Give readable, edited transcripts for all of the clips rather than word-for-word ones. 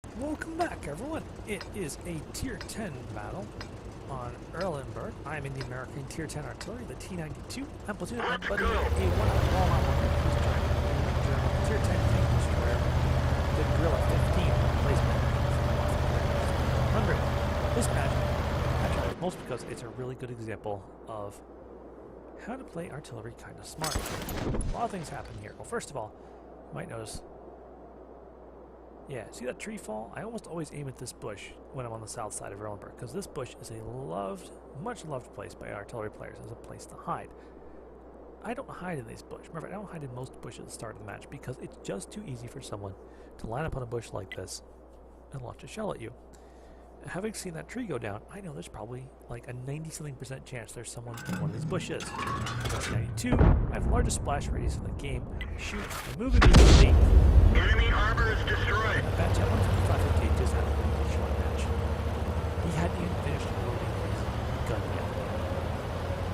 Welcome back, everyone. It is a Tier 10 battle on Erlenberg. I'm in the American Tier 10 artillery, the T92. I'm platoon my buddy A1 Walmart worker who's trying to German Tier 10 tank destroyer, the Gorilla 15 replacement. 100. This match, actually, mostly because it's a really good example of how to play artillery kind of smart. A lot of things happen here. Well, first of all, you might notice. Yeah, see that tree fall? I almost always aim at this bush when I'm on the south side of Erlenberg, because this bush is a much loved place by artillery players as a place to hide. I don't hide in these bushes. Remember, I don't hide in most bushes at the start of the match because it's just too easy for someone to line up on a bush like this and launch a shell at you. Having seen that tree go down, I know there's probably like a 90-something% chance there's someone in one of these bushes. That's 92. I have the largest splash radius in the game. Shoot, and move immediately. Enemy armor is destroyed. That match at 155.58 just had a really short match. He hadn't even finished loading his gun yet.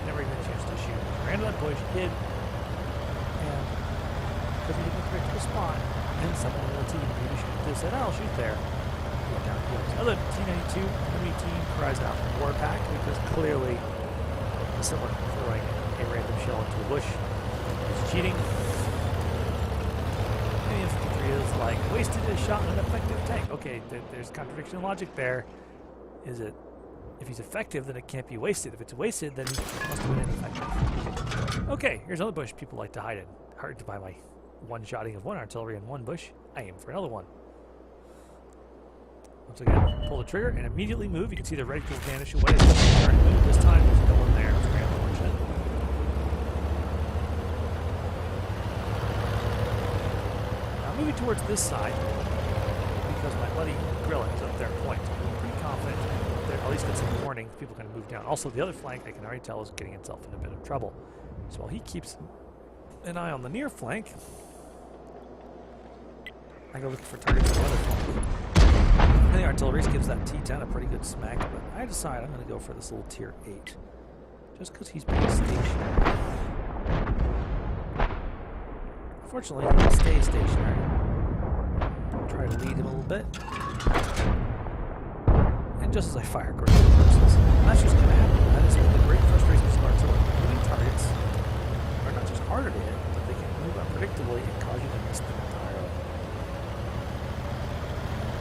Never even had a chance to shoot. Ran to that bush, hid, and because he didn't predict the spot, and someone on the team maybe shoot this, said, I'll shoot there. Down another T92 enemy team cries out war pack because clearly someone throwing a random shell into a bush is cheating. And the infantry is like, wasted a shot on an effective tank. Okay, there's contradiction in logic there. Is it, if he's effective, then it can't be wasted. If it's wasted, then he must have been ineffective. Okay, here's another bush people like to hide in. Hard to buy my one-shotting of one artillery in one bush. I aim for another one. Once again, pull the trigger and immediately move. You can see the reticule vanish away. This time, there's no one there. It's very unfortunate. I'm moving towards this side because my buddy Gorilla is up there at point. I'm pretty confident that I'll at least get some warning. People can move down. Also, the other flank, I can already tell, is getting itself in a bit of trouble. So while he keeps an eye on the near flank, I go looking for targets on the other flank. And the artillery gives that T10 a pretty good smack, but I decide I'm going to go for this little Tier 8. Just because he's pretty stationary. Unfortunately, he can stay stationary. I'll try to lead him a little bit. And just as I fire, great reversals. And that's just going to happen. That is one of the great frustrations of artillery. Moving targets are not just harder to hit, but they can move unpredictably and cause you to miss them entirely.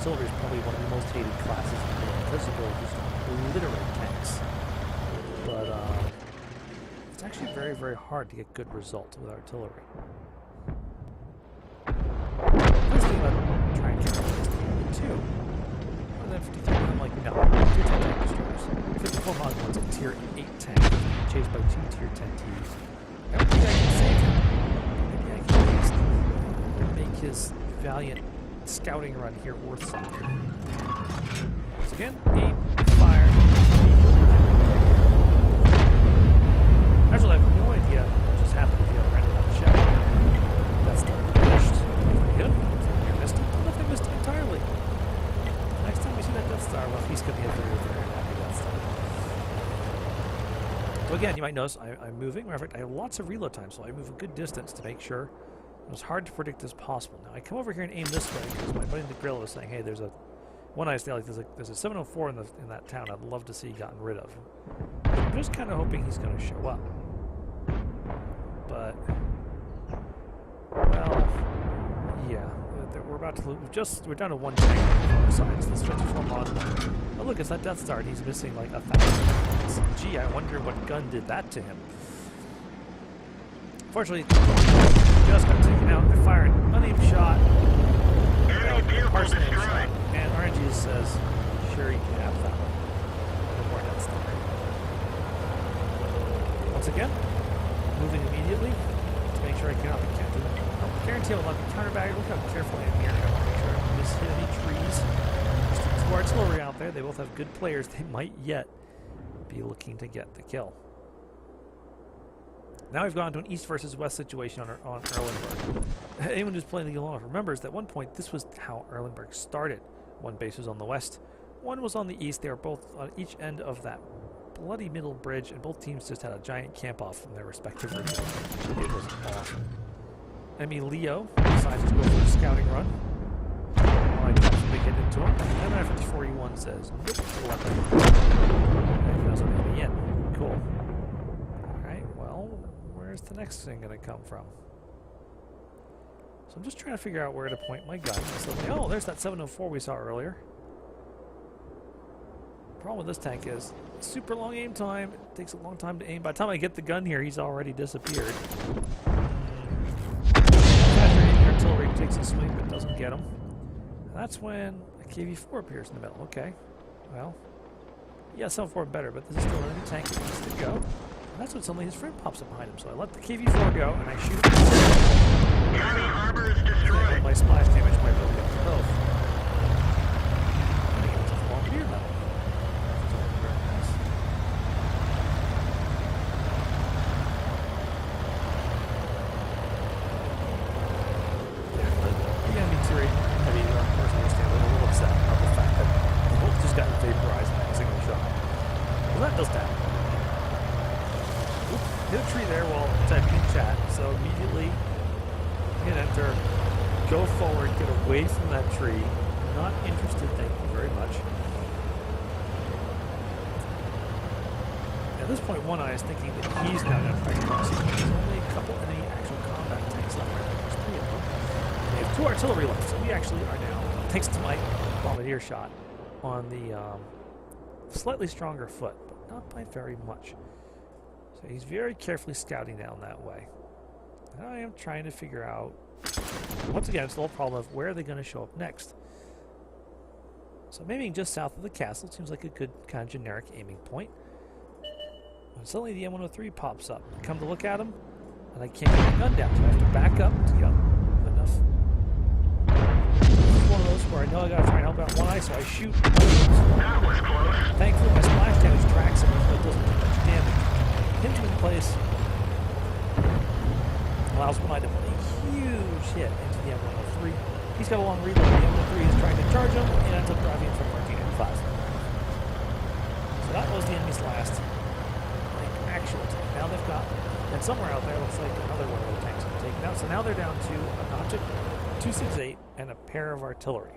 Artillery is probably one of the most hated classes in the world. First of all, just obliterate tanks. But it's actually very, very hard to get good results with artillery. First thing about trying to counter this T92, more than 53, I'm like, no, Tier 10 tank destroyers. 54 mod one's a Tier 8 tank, chased by 2 Tier 10 Ts. I don't think I can save him. Maybe I can at least make his valiant scouting run here worth something. Once again, aim, fire. Actually, I have no idea what just happened at the other end of that shell. That's not finished. Pretty good. You missed it. What if I missed it entirely? Next time we see that Death Star, well, he's going to be a very, very happy Death Star. So again, you might notice I'm moving. Matter of fact, I have lots of reload time, so I move a good distance to make sure it was hard to predict as possible. Now I come over here and aim this way because my buddy the Gorilla was saying, "Hey, there's a one I like there's a 704 in that town. I'd love to see gotten rid of." So I'm just kind of hoping he's going to show up. But well, yeah, we're about to lose. We're down to one tank besides this 54 mod. Oh look, it's that Death Star, and he's missing like 1,000. Gee, I wonder what gun did that to him. Fortunately, just got taken out. I fired an unaimed shot. Partially aimed shot. And RNG says, sure, you can have that one. No more Death Star. Once again, moving immediately to make sure I cannot be counted. I guarantee I will not be counterbagged. Look how careful I am here. I want to make sure I don't miss hit any trees. There's two artillery out there. They both have good players. They might yet be looking to get the kill. Now we've gone to an east versus west situation on Erlenberg. Anyone who's playing the game long remembers that at one point this was how Erlenberg started. One base was on the west, one was on the east. They were both on each end of that bloody middle bridge, and both teams just had a giant camp off from their respective regions. It was awesome. Enemy Leo decides to go for a scouting run. I dropped some big hit into him. And then 54E1 says, nope, to the left. And he doesn't hit me yet. Cool. Alright, well, where's the next thing going to come from? So I'm just trying to figure out where to point my gun. So, oh, there's that 704 we saw earlier. The problem with this tank is super long aim time. It takes a long time to aim. By the time I get the gun here, he's already disappeared. After artillery takes a swing but doesn't get him. And that's when a KV-4 appears in the middle. Okay, well, yeah, 704 better, but this is still an enemy tank that needs to go. And that's when suddenly his friend pops up behind him. So I let the KV-4 go and I shoot him. Enemy harbor is destroyed. My splash damage might really get them both. I think it's a Bombardier medal. Very nice. Yeah, the enemy tier 8 heavy person understand a little upset about the fact that they both just got vaporized in a single shot. Well, that does that. Oops, hit a tree there while typing in chat, so immediately hit enter, go forward, get away from that tree. Not interested, thank you very much. At this point, One Eye is thinking that he's now going to try to cross. There's only a couple of any actual combat tanks left. There's 3 of them. They have 2 artillery left, so we actually are now, thanks to my Bombardier shot, on the slightly stronger foot, but not by very much. So he's very carefully scouting down that way. And I am trying to figure out, once again, it's the whole problem of where are they going to show up next. So maybe just south of the castle seems like a good kind of generic aiming point. And suddenly the M103 pops up. I come to look at him, and I can't get the gun down, so I have to back up to get enough. This is one of those where I know I got to try and help out One Eye, so I shoot. That was close. Thankfully, my splash damage tracks him, but it doesn't do much damage. Pins him in place. Allows One Eye to put a huge hit into the M103. He's got a long reload. The M103 is trying to charge him and ends up driving him from 13.5. So that was the enemy's last actual tank. Now they've got, and somewhere out there looks like another one of the tanks have taken out. So now they're down to an object 268 and a pair of artillery.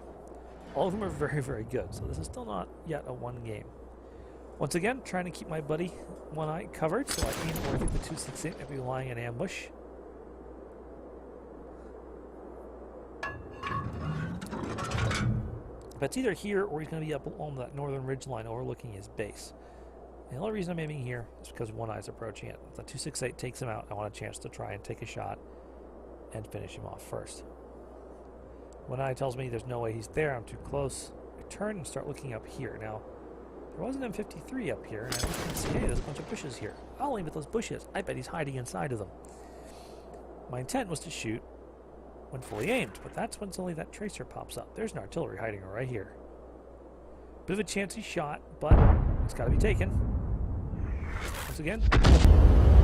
All of them are very, very good. So this is still not yet a one game. Once again, trying to keep my buddy One Eye covered, so I aim where I think the 268 might be lying in ambush. But it's either here or he's going to be up along that northern ridge line overlooking his base. And the only reason I'm aiming here is because One Eye's approaching it. If the 268 takes him out, I want a chance to try and take a shot and finish him off first. One Eye tells me there's no way he's there, I'm too close. I turn and start looking up here. Now, there was an M53 up here, and I look and see, hey, there's a bunch of bushes here. I'll aim at those bushes. I bet he's hiding inside of them. My intent was to shoot when fully aimed, but that's when suddenly that tracer pops up. There's an artillery hiding right here. Bit of a chancy shot, but it's got to be taken. Once again,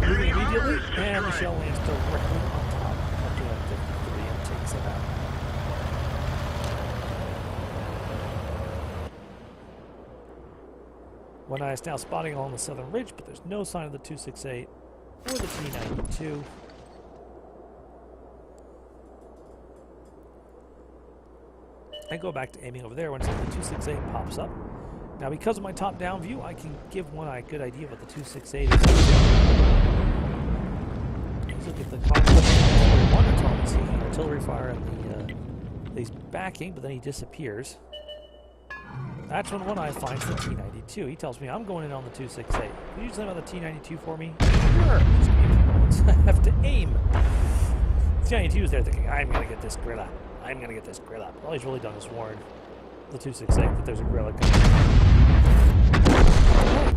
moving immediately, and the shell lands directly on top of the M53 and takes it out. One Eye is now spotting along the southern ridge, but there's no sign of the 268 or the T92. I go back to aiming over there when the 268 pops up. Now, because of my top-down view, I can give One Eye a good idea what the 268 is. Let's look at the conflict. One see artillery fire and he's backing, but then he disappears. That's when One Eye finds the T92. He tells me, I'm going in on the 268. Can you do something about the T92 for me? Sure. Just give me a few moments. I have to aim. The T92 is there thinking, I'm going to get this Grilla. I'm going to get this Grilla. All he's really done is warn the 268 that there's a Grilla coming.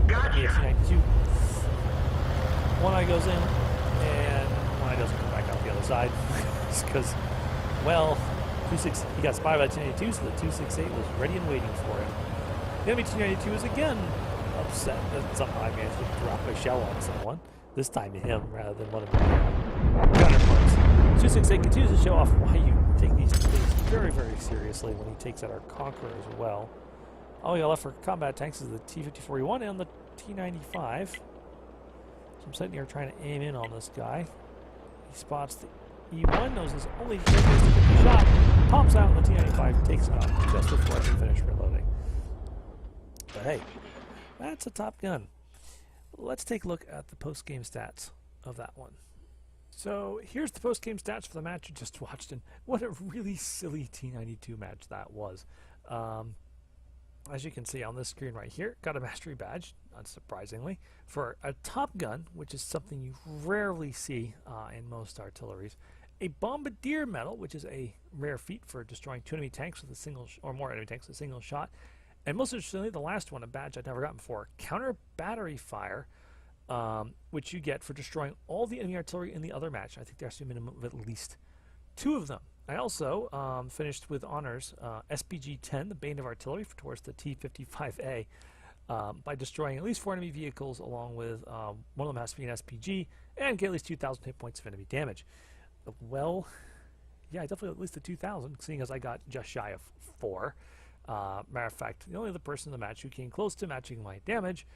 Gotcha. T92. One Eye goes in, and One Eye doesn't come back out the other side. It's because, well, he got spied by T92, so the 268 was ready and waiting for him. The enemy T92 is again upset that somehow I managed to drop a shell on someone. This time to him rather than one of my counterparts. 268 continues to show off why you take these things very, very seriously when he takes out our Conqueror as well. All we got left for combat tanks is the T54E1 and the T95. So I'm sitting here trying to aim in on this guy. He spots the E1, knows his only chance to get the shot. pops out, and the T95 takes it off just before I can finish reloading. But hey, that's a Top Gun. Let's take a look at the post-game stats of that one. So here's the post-game stats for the match you just watched, and what a really silly T92 match that was. As you can see on this screen right here, got a mastery badge, unsurprisingly, for a Top Gun, which is something you rarely see in most artilleries. A Bombardier medal, which is a rare feat for destroying 2 enemy tanks with a single or more enemy tanks with a single shot. And most interestingly, the last one, a badge I'd never gotten before, counter battery fire, which you get for destroying all the enemy artillery in the other match. I think there's a minimum of at least 2 of them. I also finished with honors SPG-10, the Bane of Artillery, towards the T-55A, by destroying at least 4 enemy vehicles, along with one of them has to be an SPG, and get at least 2,000 hit points of enemy damage. Well, yeah, definitely at least the 2,000, seeing as I got just shy of 4. Matter of fact, the only other person in the match who came close to matching my damage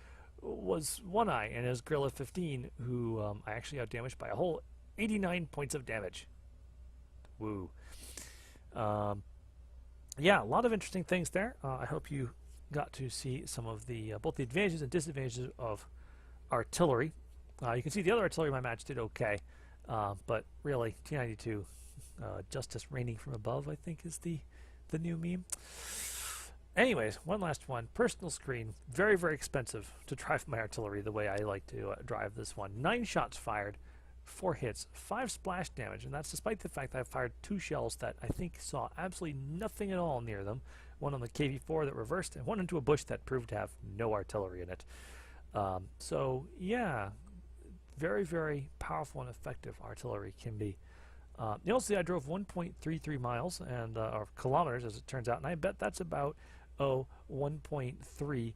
was One Eye and his Gorilla 15, who I actually outdamaged by a whole 89 points of damage. Woo. Yeah, a lot of interesting things there. I hope you got to see some of the both the advantages and disadvantages of artillery. You can see the other artillery in my match did okay, but really T92, justice raining from above, I think is the new meme. Anyways, one last one. Personal screen, very, very expensive to drive my artillery the way I like to drive this one. 9 shots fired, 4 hits, 5 splash damage, and that's despite the fact that I fired 2 shells that I think saw absolutely nothing at all near them. One on the KV-4 that reversed, and one into a bush that proved to have no artillery in it. So yeah, very, very powerful and effective artillery can be. You'll see I drove 1.33 miles and or kilometers, as it turns out, and I bet that's about 1.30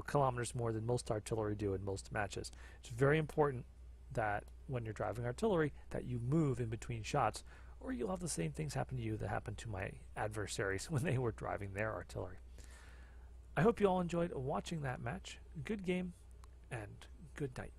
kilometers more than most artillery do in most matches. It's very important that when you're driving artillery that you move in between shots, or you'll have the same things happen to you that happened to my adversaries when they were driving their artillery. I hope you all enjoyed watching that match. Good game and good night.